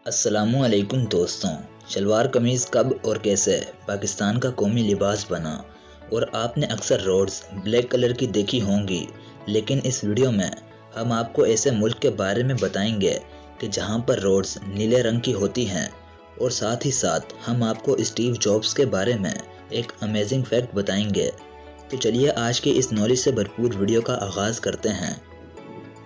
अस्सलामुअलैकुम दोस्तों। शलवार कमीज़ कब और कैसे पाकिस्तान का कौमी लिबास बना और आपने अक्सर रोड्स ब्लैक कलर की देखी होंगी, लेकिन इस वीडियो में हम आपको ऐसे मुल्क के बारे में बताएंगे कि जहां पर रोड्स नीले रंग की होती हैं और साथ ही साथ हम आपको स्टीव जॉब्स के बारे में एक अमेजिंग फैक्ट बताएंगे। तो चलिए आज के इस नॉलेज से भरपूर वीडियो का आगाज़ करते हैं।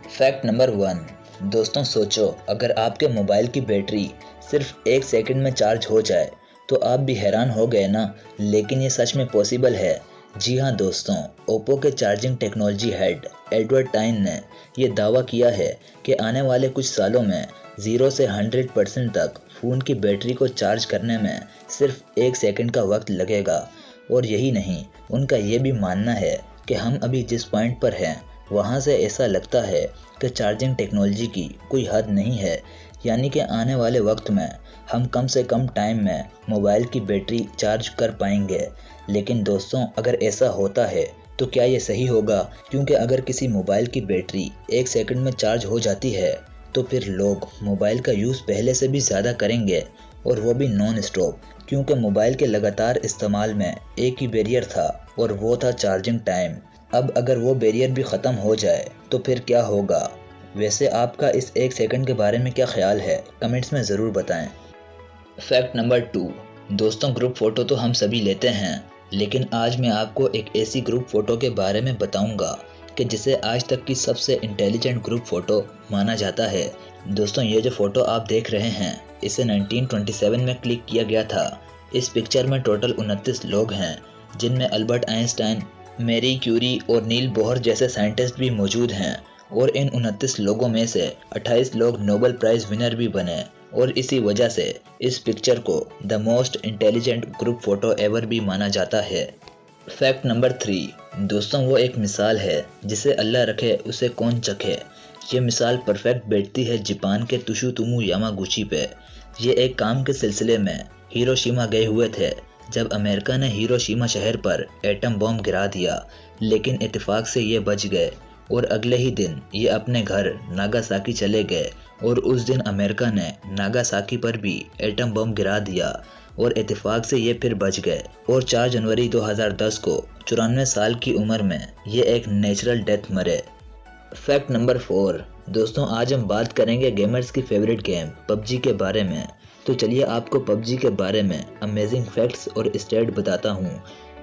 Fact number 1। दोस्तों सोचो, अगर आपके मोबाइल की बैटरी सिर्फ 1 सेकंड में चार्ज हो जाए तो आप भी हैरान हो गए ना, लेकिन ये सच में पॉसिबल है। जी हाँ दोस्तों, ओप्पो के चार्जिंग टेक्नोलॉजी हेड एडवर्ड टाइन ने यह दावा किया है कि आने वाले कुछ सालों में 0 से 100% तक फ़ोन की बैटरी को चार्ज करने में सिर्फ 1 सेकंड का वक्त लगेगा। और यही नहीं, उनका ये भी मानना है कि हम अभी जिस पॉइंट पर हैं वहाँ से ऐसा लगता है कि चार्जिंग टेक्नोलॉजी की कोई हद नहीं है, यानी कि आने वाले वक्त में हम कम से कम टाइम में मोबाइल की बैटरी चार्ज कर पाएंगे। लेकिन दोस्तों, अगर ऐसा होता है तो क्या ये सही होगा? क्योंकि अगर किसी मोबाइल की बैटरी 1 सेकंड में चार्ज हो जाती है तो फिर लोग मोबाइल का यूज़ पहले से भी ज़्यादा करेंगे, और वो भी नॉन स्टॉप, क्योंकि मोबाइल के लगातार इस्तेमाल में एक ही बैरियर था और वो था चार्जिंग टाइम। अब अगर वो बैरियर भी ख़त्म हो जाए तो फिर क्या होगा? वैसे आपका इस 1 सेकंड के बारे में क्या ख्याल है? कमेंट्स में ज़रूर बताएं। Fact number 2। दोस्तों, ग्रुप फ़ोटो तो हम सभी लेते हैं, लेकिन आज मैं आपको एक ऐसी ग्रुप फ़ोटो के बारे में बताऊंगा कि जिसे आज तक की सबसे इंटेलिजेंट ग्रुप फ़ोटो माना जाता है। दोस्तों, ये जो फ़ोटो आप देख रहे हैं इसे 1927 में क्लिक किया गया था। इस पिक्चर में टोटल 29 लोग हैं, जिनमें अल्बर्ट आइंस्टाइन, मैरी क्यूरी और नील बोहर जैसे साइंटिस्ट भी मौजूद हैं। और इन 29 लोगों में से 28 लोग नोबेल प्राइज़ विनर भी बने, और इसी वजह से इस पिक्चर को the most intelligent group photo ever भी माना जाता है। Fact number 3। दोस्तों, वो एक मिसाल है जिसे अल्लाह रखे उसे कौन चखे। ये मिसाल परफेक्ट बैठती है जापान के तुशुतोमू यामागुची पे। ये एक काम के सिलसिले में हिरोशिमा गए हुए थे जब अमेरिका ने हिरोशिमा शहर पर एटम बम गिरा दिया, लेकिन इत्तेफाक से ये बच गए और अगले ही दिन ये अपने घर नागासाकी चले गए, और उस दिन अमेरिका ने नागासाकी पर भी एटम बम गिरा दिया और इत्तेफाक से ये फिर बच गए। और 4 जनवरी 2010 को 94 साल की उम्र में ये एक नेचुरल डेथ मरे। Fact number 4। दोस्तों, आज हम बात करेंगे गेमर्स की फेवरेट गेम पबजी के बारे में। तो चलिए आपको पबजी के बारे में अमेजिंग फैक्ट्स और स्टैट बताता हूँ।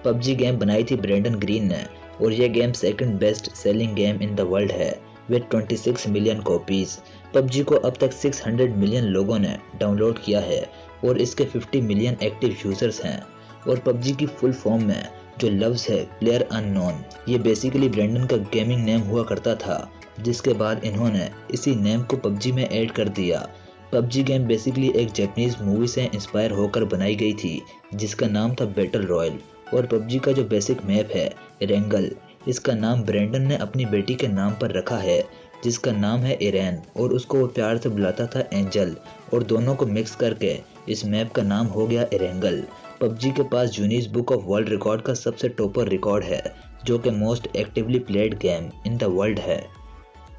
पबजी गेम बनाई थी ब्रेंडन ग्रीन ने, और ये game second best selling game in the world है विद 26 मिलियन कॉपीज़। पबजी को अब तक 600 मिलियन लोगों ने डाउनलोड किया है और इसके 50 मिलियन एक्टिव यूज़र्स हैं। और पबजी की फुल फॉर्म में जो लफ्ज़ है प्लेयर अननोन, ये बेसिकली ब्रेंडन का गेमिंग नेम हुआ करता था, जिसके बाद इन्होंने इसी नेम को पबजी में ऐड कर दिया। पबजी गेम बेसिकली एक जापानीज़ मूवी से इंस्पायर होकर बनाई गई थी जिसका नाम था बैटल रॉयल। और पबजी का जो बेसिक मैप है एरेंगल, इसका नाम ब्रेंडन ने अपनी बेटी के नाम पर रखा है जिसका नाम है इरेन, और उसको वो प्यार से बुलाता था एंजल, और दोनों को मिक्स करके इस मैप का नाम हो गया एरेंगल। पबजी के पास Guinness book of world record का सबसे टॉपर रिकॉर्ड है, जो कि most actively played game in the world है।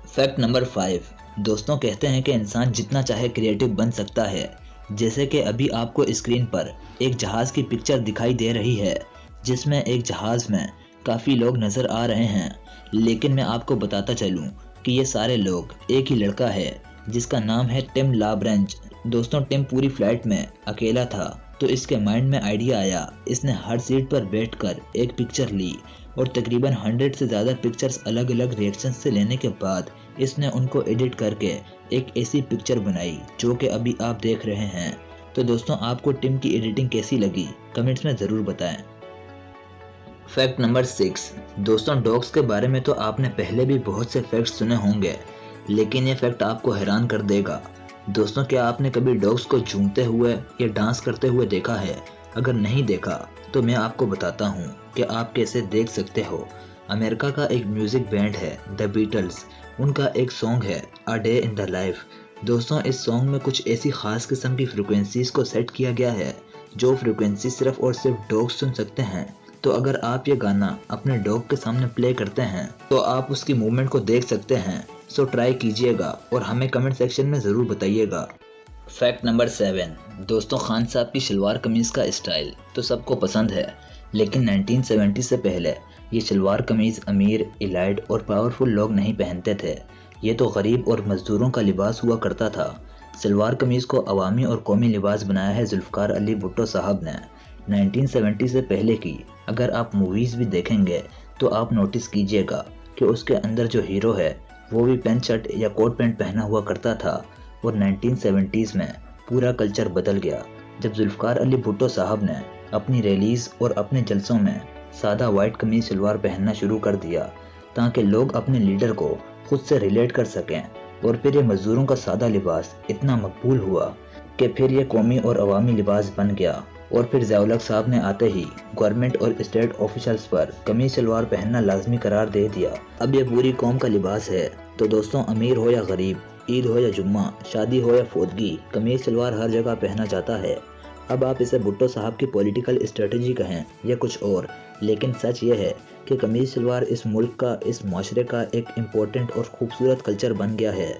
Fact number 5। दोस्तों, कहते हैं कि इंसान जितना चाहे क्रिएटिव बन सकता है। जैसे कि अभी आपको स्क्रीन पर एक जहाज़ की पिक्चर दिखाई दे रही है जिसमें एक जहाज़ में काफ़ी लोग नज़र आ रहे हैं, लेकिन मैं आपको बताता चलूँ कि ये सारे लोग एक ही लड़का है जिसका नाम है टिम लाब्रेंच। दोस्तों, टिम पूरी फ्लाइट में अकेला था, तो इसके माइंड में आइडिया आया। इसने हर सीट पर बैठकर एक पिक्चर ली और तकरीबन 100 से ज़्यादा पिक्चर्स अलग अलग रिएक्शन से लेने के बाद इसने उनको एडिट करके एक ऐसी पिक्चर बनाई जो कि अभी आप देख रहे हैं। तो दोस्तों, आपको टिम की एडिटिंग कैसी लगी? कमेंट्स में ज़रूर बताएं। Fact number 6। दोस्तों, डॉग्स के बारे में तो आपने पहले भी बहुत से फैक्ट्स सुने होंगे, लेकिन ये फैक्ट आपको हैरान कर देगा। दोस्तों, क्या आपने कभी डॉग्स को झूमते हुए या डांस करते हुए देखा है? अगर नहीं देखा तो मैं आपको बताता हूँ कि आप कैसे देख सकते हो। अमेरिका का एक म्यूज़िक बैंड है द बीटल्स, उनका एक सॉन्ग है a day in the life. दोस्तों, इस सॉन्ग में कुछ ऐसी ख़ास किस्म की फ्रिक्वेंसीज़ को सेट किया गया है जो फ्रिक्वेंसी सिर्फ और सिर्फ डॉग सुन सकते हैं। तो अगर आप ये गाना अपने डॉग के सामने प्ले करते हैं तो आप उसकी मूवमेंट को देख सकते हैं। सो ट्राई कीजिएगा और हमें कमेंट सेक्शन में ज़रूर बताइएगा। Fact number 7। दोस्तों, खान साहब की शलवार कमीज़ का स्टाइल तो सबको पसंद है, लेकिन 1970 से पहले ये शलवार कमीज़ अमीर, इलाइट और पावरफुल लोग नहीं पहनते थे। ये तो गरीब और मज़दूरों का लिबास हुआ करता था। शलवार कमीज़ को अवामी और कौमी लिबास बनाया है जुल्फ़िकार अली भुट्टो साहब ने। 1970 से पहले की अगर आप मूवीज़ भी देखेंगे तो आप नोटिस कीजिएगा कि उसके अंदर जो हीरो है वो भी पैंट शर्ट या कोट पैंट पहना हुआ करता था। और 1970s में पूरा कल्चर बदल गया जब जुल्फ़िकार अली भुट्टो साहब ने अपनी रैलीज़ और अपने जलसों में सादा वाइट कमीज शलवार पहनना शुरू कर दिया, ताकि लोग अपने लीडर को खुद से रिलेट कर सकें। और फिर ये मजदूरों का सादा लिबास इतना मकबूल हुआ कि फिर ये कौमी और अवामी लिबास बन गया। और फिर ज़िया-उल-हक साहब ने आते ही गवर्नमेंट और स्टेट ऑफिशल्स पर कमीज शलवार पहनना लाजमी करार दे दिया। अब ये पूरी कौम का लिबास है। तो दोस्तों, अमीर हो या गरीब, ईद हो या जुम्मा, शादी हो या फौतगी, कमीज शलवार हर जगह पहना जाता है। अब आप इसे भुट्टो साहब की पॉलिटिकल स्ट्रेटजी कहें या कुछ और, लेकिन सच ये है कि कमीज शलवार इस मुल्क का, इस माशरे का एक इम्पोर्टेंट और खूबसूरत कल्चर बन गया है।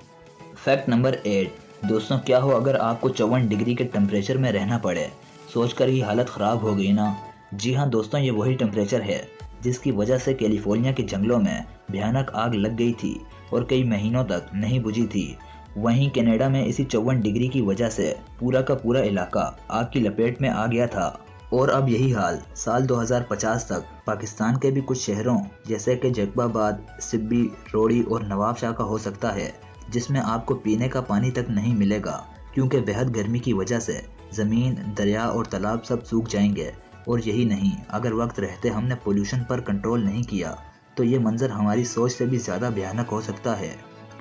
Fact number 8। दोस्तों, क्या हो अगर आपको 54 डिग्री के टेम्परेचर में रहना पड़े? सोचकर ही हालत ख़राब हो गई ना। जी हाँ दोस्तों, ये वही टेम्परेचर है जिसकी वजह से कैलिफोर्निया के जंगलों में भयानक आग लग गई थी और कई महीनों तक नहीं बुझी थी। वहीं कनाडा में इसी 54 डिग्री की वजह से पूरा का पूरा इलाका आग की लपेट में आ गया था। और अब यही हाल साल 2050 तक पाकिस्तान के भी कुछ शहरों जैसे कि जैकबाबाद, सिब्बी, रोड़ी और नवाब शाह का हो सकता है, जिसमें आपको पीने का पानी तक नहीं मिलेगा, क्योंकि बेहद गर्मी की वजह से ज़मीन, दरिया और तालाब सब सूख जाएंगे। और यही नहीं, अगर वक्त रहते हमने पोल्यूशन पर कंट्रोल नहीं किया तो ये मंजर हमारी सोच से भी ज़्यादा भयानक हो सकता है,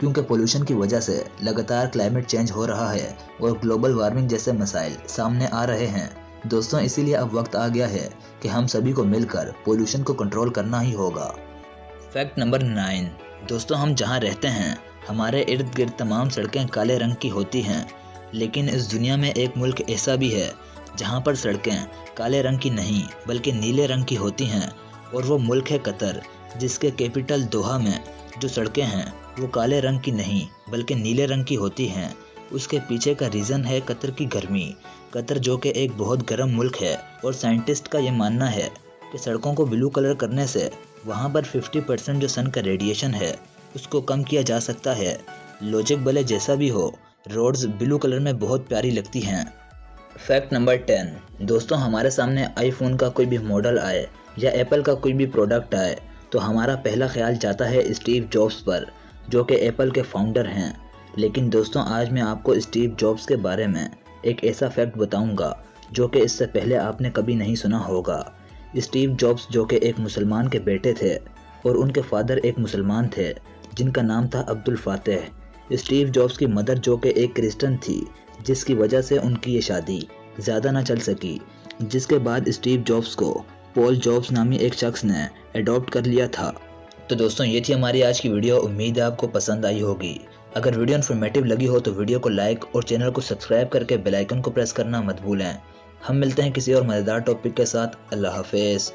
क्योंकि पोल्यूशन की वजह से लगातार क्लाइमेट चेंज हो रहा है और ग्लोबल वार्मिंग जैसे मसाइल सामने आ रहे हैं। दोस्तों, इसीलिए अब वक्त आ गया है कि हम सभी को मिलकर पोल्यूशन को कंट्रोल करना ही होगा। Fact number 9। दोस्तों, हम जहाँ रहते हैं हमारे इर्द गिर्द तमाम सड़कें काले रंग की होती हैं, लेकिन इस दुनिया में एक मुल्क ऐसा भी है जहाँ पर सड़कें काले रंग की नहीं बल्कि नीले रंग की होती हैं, और वो मुल्क है कतर, जिसके कैपिटल दोहा में जो सड़कें हैं वो काले रंग की नहीं बल्कि नीले रंग की होती हैं। उसके पीछे का रीज़न है कतर की गर्मी। कतर जो कि एक बहुत गर्म मुल्क है, और साइंटिस्ट का ये मानना है कि सड़कों को ब्लू कलर करने से वहाँ पर 50% जो सन का रेडिएशन है उसको कम किया जा सकता है। लॉजिक भले जैसा भी हो, रोड्स ब्लू कलर में बहुत प्यारी लगती हैं। Fact number 10। दोस्तों, हमारे सामने आईफोन का कोई भी मॉडल आए या एप्पल का कोई भी प्रोडक्ट आए तो हमारा पहला ख्याल जाता है स्टीव जॉब्स पर, जो कि एप्पल के फाउंडर हैं। लेकिन दोस्तों, आज मैं आपको स्टीव जॉब्स के बारे में एक ऐसा फैक्ट बताऊंगा जो कि इससे पहले आपने कभी नहीं सुना होगा। स्टीव जॉब्स जो कि एक मुसलमान के बेटे थे और उनके फादर एक मुसलमान थे जिनका नाम था अब्दुल फातेह। स्टीव जॉब्स की मदर जो कि एक क्रिश्चियन थी, जिसकी वजह से उनकी ये शादी ज़्यादा ना चल सकी, जिसके बाद स्टीव जॉब्स को पॉल जॉब्स नामी एक शख्स ने अडॉप्ट कर लिया था। तो दोस्तों, ये थी हमारी आज की वीडियो। उम्मीद है आपको पसंद आई होगी। अगर वीडियो इन्फॉर्मेटिव लगी हो तो वीडियो को लाइक और चैनल को सब्सक्राइब करके बेल आइकन को प्रेस करना मत भूलें। हम मिलते हैं किसी और मज़ेदार टॉपिक के साथ। अल्लाह हाफिज़।